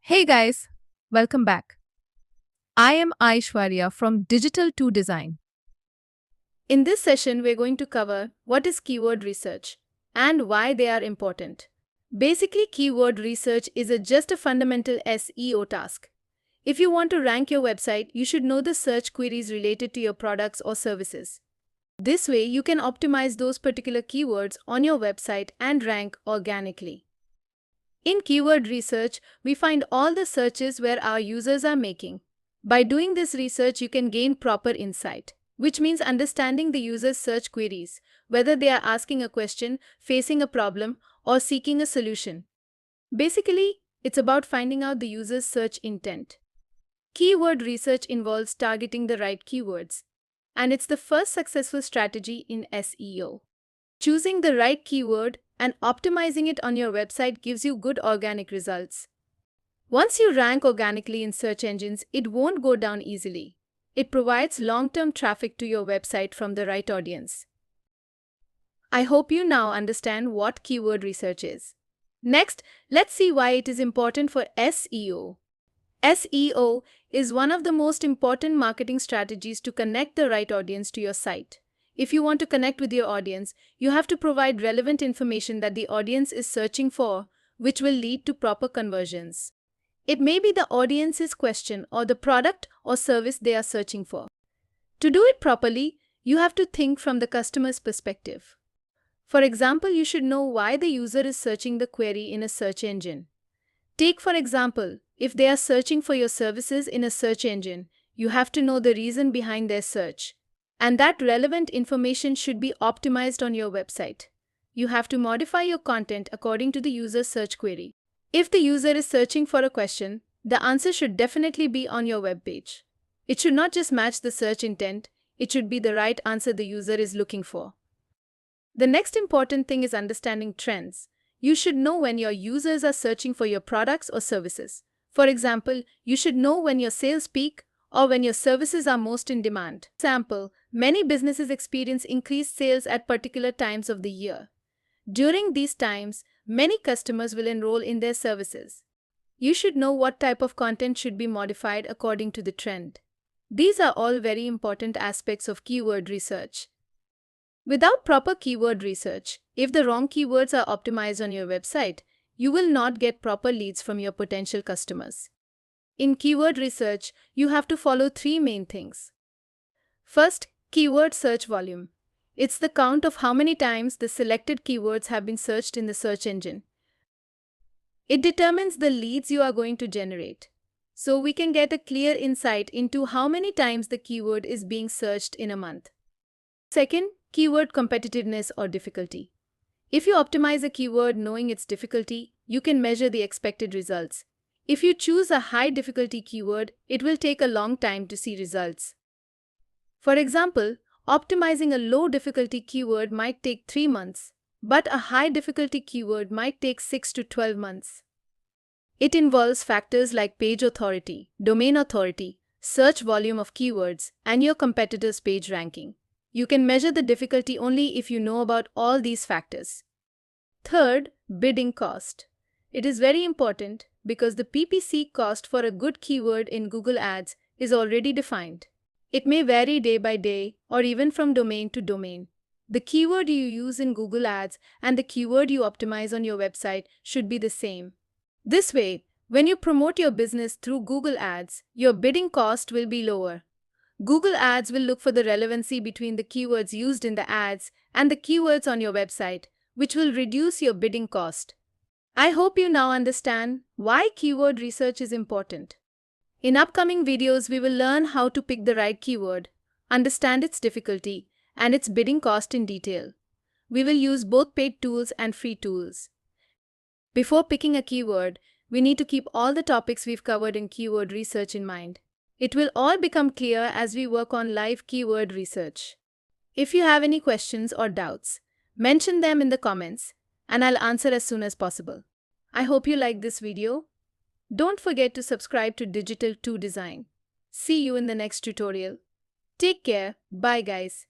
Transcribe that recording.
Hey guys, welcome back. I am Aishwarya from Digital 2 Design. In this session, we're going to cover what is keyword research and why they are important. Basically, keyword research is just a fundamental SEO task. If you want to rank your website, you should know the search queries related to your products or services. This way, you can optimize those particular keywords on your website and rank organically. In keyword research, we find all the searches where our users are making. By doing this research, you can gain proper insight, which means understanding the user's search queries, whether they are asking a question, facing a problem, or seeking a solution. Basically, it's about finding out the user's search intent. Keyword research involves targeting the right keywords, and it's the first successful strategy in SEO. Choosing the right keyword and optimizing it on your website gives you good organic results. Once you rank organically in search engines, it won't go down easily. It provides long-term traffic to your website from the right audience. I hope you now understand what keyword research is. Next, let's see why it is important for SEO. SEO is one of the most important marketing strategies to connect the right audience to your site. If you want to connect with your audience, you have to provide relevant information that the audience is searching for, which will lead to proper conversions. It may be the audience's question or the product or service they are searching for. To do it properly, you have to think from the customer's perspective. For example, you should know why the user is searching the query in a search engine. Take for example, if they are searching for your services in a search engine, you have to know the reason behind their search. And that relevant information should be optimized on your website. You have to modify your content according to the user's search query. If the user is searching for a question, the answer should definitely be on your web page. It should not just match the search intent, it should be the right answer the user is looking for. The next important thing is understanding trends. You should know when your users are searching for your products or services. For example, you should know when your sales peak or when your services are most in demand. For example, many businesses experience increased sales at particular times of the year. During these times, many customers will enroll in their services. You should know what type of content should be modified according to the trend. These are all very important aspects of keyword research. Without proper keyword research, if the wrong keywords are optimized on your website, you will not get proper leads from your potential customers. In keyword research, you have to follow three main things. First, keyword search volume. It's the count of how many times the selected keywords have been searched in the search engine. It determines the leads you are going to generate. So we can get a clear insight into how many times the keyword is being searched in a month. Second, keyword competitiveness or difficulty. If you optimize a keyword knowing its difficulty, you can measure the expected results. If you choose a high difficulty keyword, it will take a long time to see results. For example, optimizing a low difficulty keyword might take 3 months, but a high difficulty keyword might take 6 to 12 months. It involves factors like page authority, domain authority, search volume of keywords, and your competitor's page ranking. You can measure the difficulty only if you know about all these factors. Third, bidding cost. It is very important because the PPC cost for a good keyword in Google Ads is already defined. It may vary day by day or even from domain to domain. The keyword you use in Google Ads and the keyword you optimize on your website should be the same. This way, when you promote your business through Google Ads, your bidding cost will be lower. Google Ads will look for the relevancy between the keywords used in the ads and the keywords on your website, which will reduce your bidding cost. I hope you now understand why keyword research is important. In upcoming videos, we will learn how to pick the right keyword, understand its difficulty, and its bidding cost in detail. We will use both paid tools and free tools. Before picking a keyword, we need to keep all the topics we've covered in keyword research in mind. It will all become clear as we work on live keyword research. If you have any questions or doubts, mention them in the comments, and I'll answer as soon as possible. I hope you liked this video. Don't forget to subscribe to Digital 2 Design. See you in the next tutorial. Take care. Bye guys.